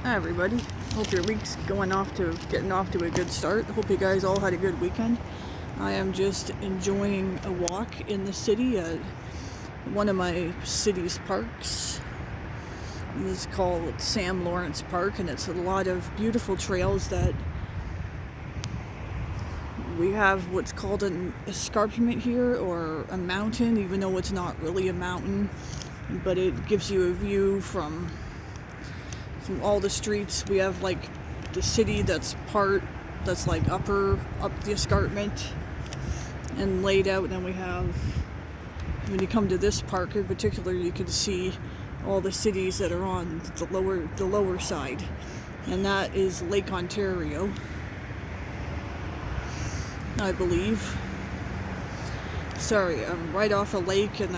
Hi everybody. Hope your week's getting off to a good start. Hope you guys all had a good weekend. I am just enjoying a walk in the city at one of my city's parks. This is called Sam Lawrence Park, and it's a lot of beautiful trails that we have what's called an escarpment here, or a mountain, even though it's not really a mountain, but it gives you a view from all the streets. We have like the city that's like up the escarpment and laid out, and then we have, when you come to this park in particular, you can see all the cities that are on the lower side, and that is Lake Ontario, I believe. Sorry, I'm right off a lake, and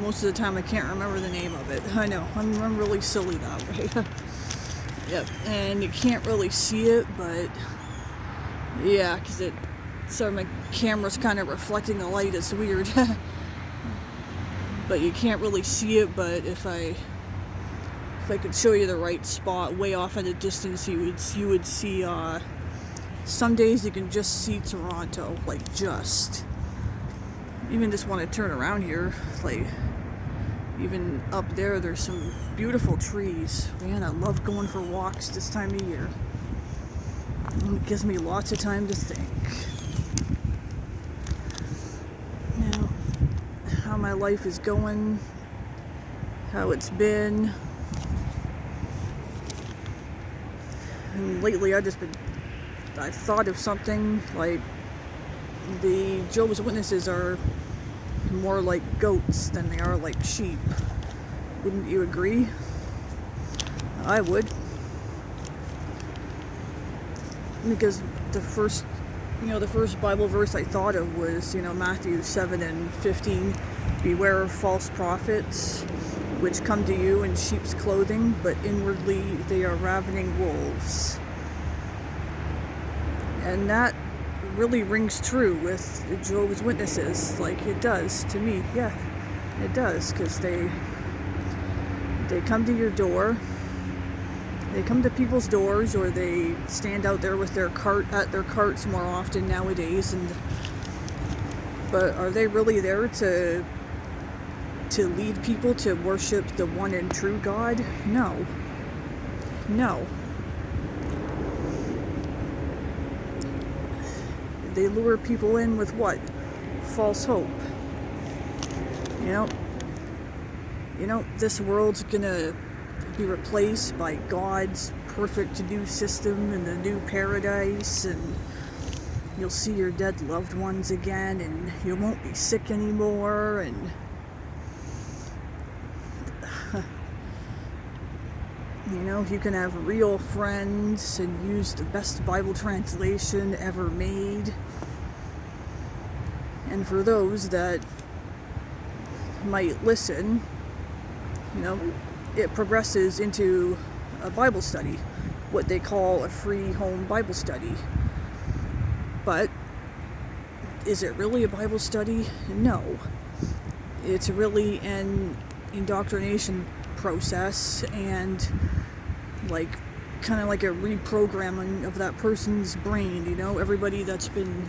most of the time I can't remember the name of it. I know, I'm really silly that way. Yep, and you can't really see it, but yeah, because my camera's kind of reflecting the light. It's weird. But you can't really see it, but if I could show you the right spot way off at a distance, you would see, some days you can just see Toronto, like just. Even just want to turn around here, like, even up there's some beautiful trees. Man, I love going for walks this time of year. It gives me lots of time to think. Now, how my life is going, how it's been. And lately I thought of something like the Jehovah's Witnesses are more like goats than they are like sheep. Wouldn't you agree? I would. Because the first Bible verse I thought of was, Matthew 7:15. Beware of false prophets, which come to you in sheep's clothing, but inwardly they are ravening wolves. And that really rings true with the Jehovah's Witnesses, like it does to me. Yeah, it does, because they come to your door, they come to people's doors, or they stand out there with their carts more often nowadays. But are they really there to lead people to worship the one and true God? No. They lure people in with what? False hope. This world's gonna be replaced by God's perfect new system and the new paradise, and you'll see your dead loved ones again, and you won't be sick anymore, and you can have real friends and use the best Bible translation ever made. And for those that might listen, it progresses into a Bible study, what they call a free home Bible study. But is it really a Bible study? No. It's really an indoctrination process, and kind of like a reprogramming of that person's brain. Everybody that's been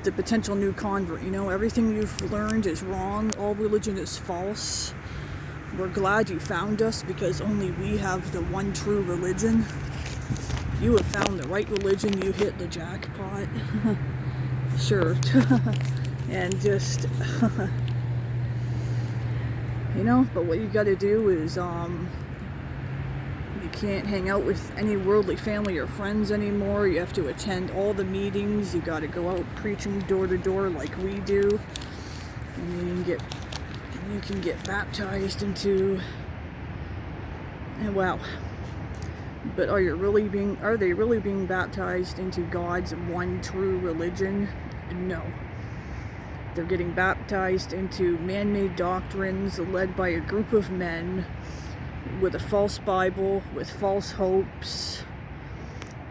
the potential new convert, everything you've learned is wrong, all religion is false. We're glad you found us, because only we have the one true religion. You have found the right religion, you hit the jackpot. Sure. And just but what you gotta do is you can't hang out with any worldly family or friends anymore. You have to attend all the meetings. You got to go out preaching door to door like we do, and you can get baptized into. And wow! But are they really being baptized into God's one true religion? No. They're getting baptized into man-made doctrines led by a group of men with a false Bible, with false hopes,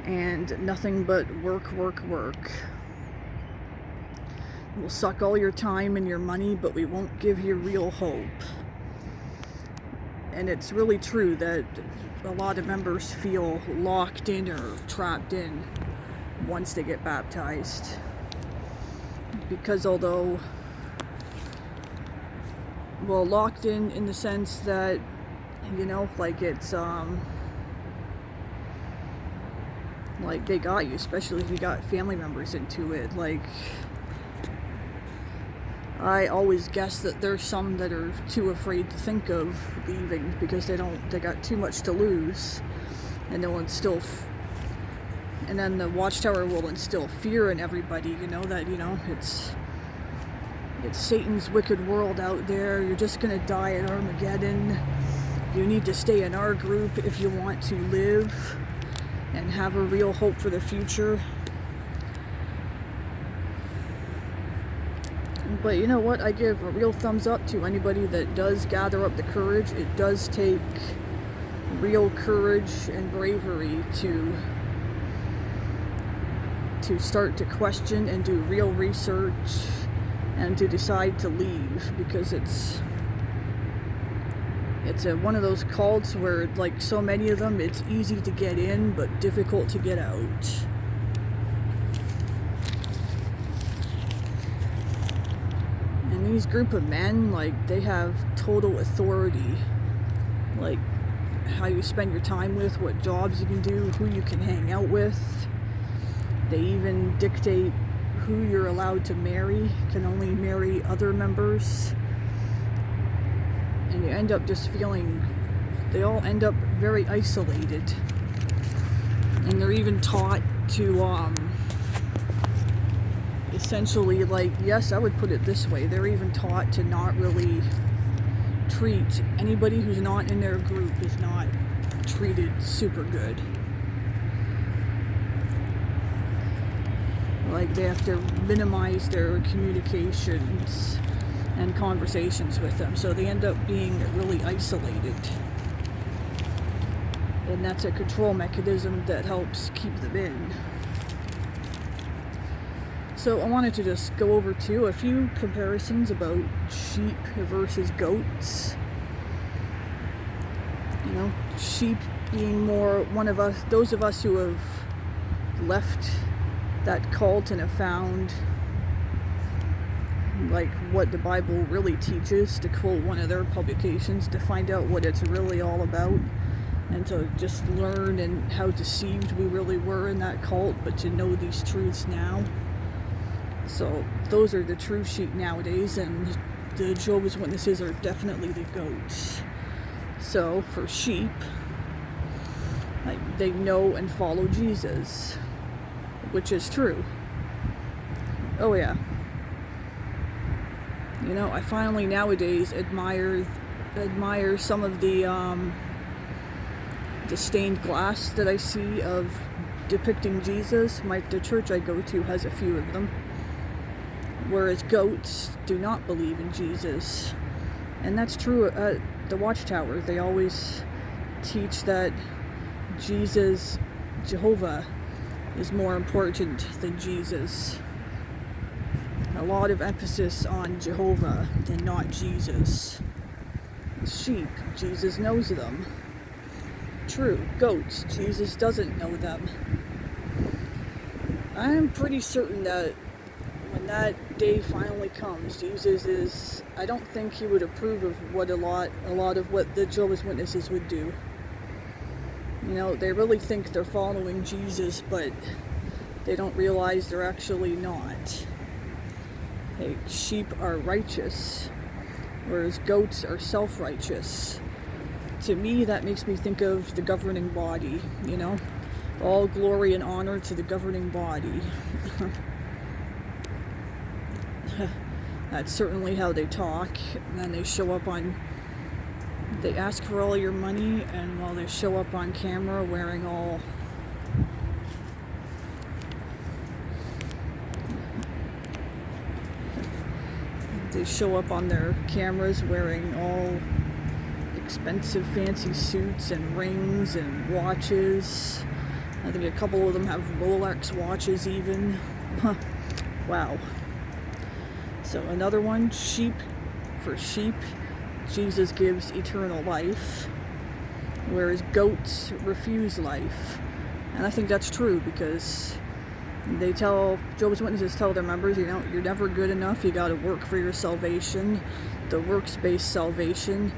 and nothing but work. We'll suck all your time and your money, but we won't give you real hope. And it's really true that a lot of members feel locked in or trapped in once they get baptized. Because although, well, locked in the sense that, you know, like it's, like they got you, especially if you got family members into it. Like, I always guess that there's some that are too afraid to think of leaving because they got too much to lose, and they'll instill, and then the Watchtower will instill fear in everybody, you know, that, you know, it's Satan's wicked world out there, you're just gonna die at Armageddon, you need to stay in our group if you want to live and have a real hope for the future. But you know what? I give a real thumbs up to anybody that does gather up the courage. It does take real courage and bravery to start to question and do real research and to decide to leave, because it's one of those cults where, like so many of them, it's easy to get in but difficult to get out. These group of men, like, they have total authority, like how you spend your time with, what jobs you can do, who you can hang out with. They even dictate who you're allowed to marry. You can only marry other members, and you end up just feeling, they all end up very isolated, and they're even taught to essentially, like, yes, I would put it this way, they're even taught to not really treat anybody who's not in their group is not treated super good. Like, they have to minimize their communications and conversations with them, so they end up being really isolated. And that's a control mechanism that helps keep them in. So I wanted to just go over too a few comparisons about sheep versus goats. You know, sheep being more one of us, those of us who have left that cult and have found, like, what the Bible really teaches, to quote one of their publications, to find out what it's really all about, and to just learn and how deceived we really were in that cult, but to know these truths now. So those are the true sheep nowadays, and the Jehovah's Witnesses are definitely the goats. So for sheep, like, they know and follow Jesus, which is true. Oh yeah. You know, I finally nowadays admire some of the stained glass that I see of depicting Jesus. The church I go to has a few of them. Whereas goats do not believe in Jesus. And that's true at the Watchtower. They always teach that Jesus, Jehovah, is more important than Jesus. A lot of emphasis on Jehovah and not Jesus. Sheep, Jesus knows them. True, goats, Jesus doesn't know them. I'm pretty certain that when that day finally comes, Jesus I don't think he would approve of what a lot of what the Jehovah's Witnesses would do. You know, they really think they're following Jesus, but they don't realize they're actually not. Hey, sheep are righteous, whereas goats are self-righteous. To me, that makes me think of the governing body, you know? All glory and honor to the governing body. That's certainly how they talk. And then they show up they ask for all your money, and while they show up on camera wearing all they show up on their cameras wearing all expensive fancy suits and rings and watches. I think a couple of them have Rolex watches even. Wow. So another one, sheep for sheep, Jesus gives eternal life, whereas goats refuse life. And I think that's true, because Jehovah's Witnesses tell their members, you're never good enough, you gotta work for your salvation, the works-based salvation.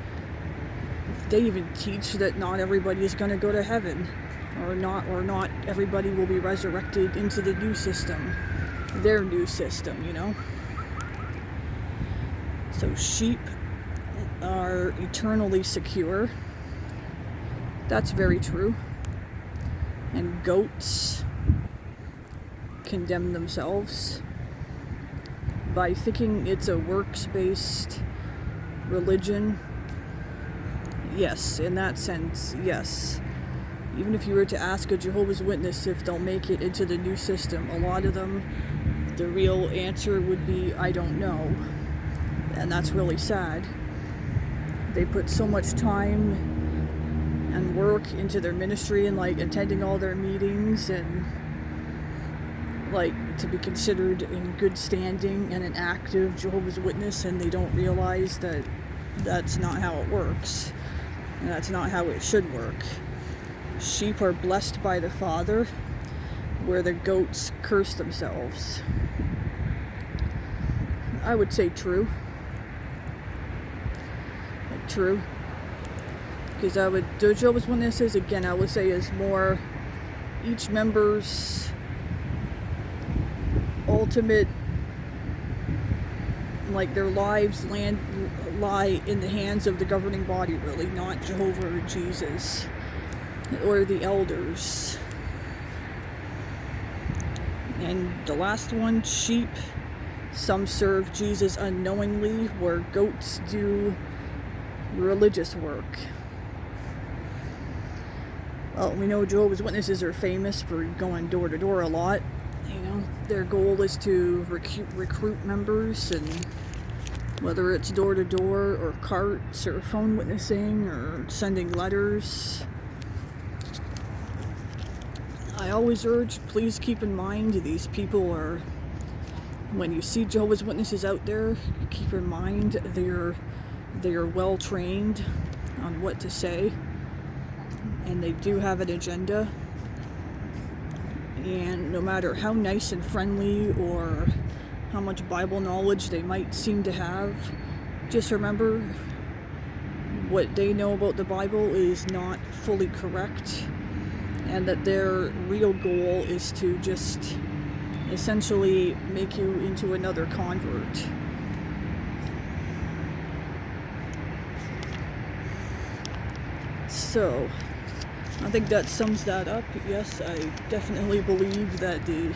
They even teach that not everybody is gonna go to heaven, or not everybody will be resurrected into the new system, their new system, So sheep are eternally secure. That's very true. And goats condemn themselves by thinking it's a works-based religion. Yes, in that sense, yes. Even if you were to ask a Jehovah's Witness if they'll make it into the new system, a lot of them, the real answer would be, I don't know. And that's really sad. They put so much time and work into their ministry and attending all their meetings and to be considered in good standing and an active Jehovah's Witness, and they don't realize that that's not how it works, and that's not how it should work. Sheep are blessed by the Father, where the goats curse themselves. I would say true. True. Because the Jehovah's Witnesses, again, I would say is more each member's ultimate, their lives lie in the hands of the governing body, really, not Jehovah or Jesus or the elders. And the last one, sheep, some serve Jesus unknowingly, where goats do religious work. Well, we know Jehovah's Witnesses are famous for going door to door a lot. Their goal is to recruit members, and whether it's door to door or carts or phone witnessing or sending letters. I always urge, please keep in mind, these people are, when you see Jehovah's Witnesses out there, keep in mind they are well trained on what to say, and they do have an agenda. And no matter how nice and friendly or how much Bible knowledge they might seem to have, just remember what they know about the Bible is not fully correct, and that their real goal is to just essentially make you into another convert. So, I think that sums that up. Yes, I definitely believe that the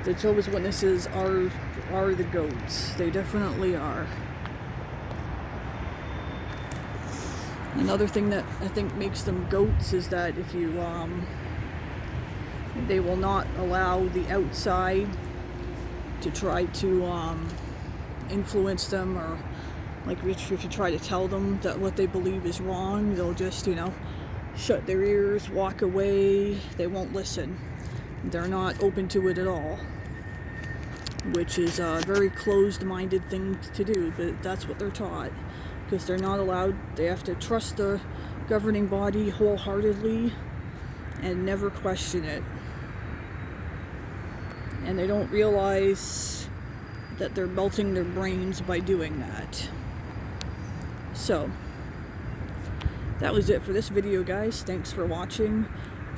Jehovah's Witnesses are the goats. They definitely are. Another thing that I think makes them goats is that if they will not allow the outside to try to influence them, or if you try to tell them that what they believe is wrong, they'll just, shut their ears, walk away. They won't listen. They're not open to it at all, which is a very closed-minded thing to do, but that's what they're taught, because they're not allowed. They have to trust the governing body wholeheartedly and never question it. And they don't realize that they're melting their brains by doing that. So, that was it for this video, guys. Thanks for watching.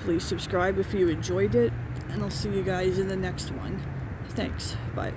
Please subscribe if you enjoyed it, and I'll see you guys in the next one. Thanks. Bye.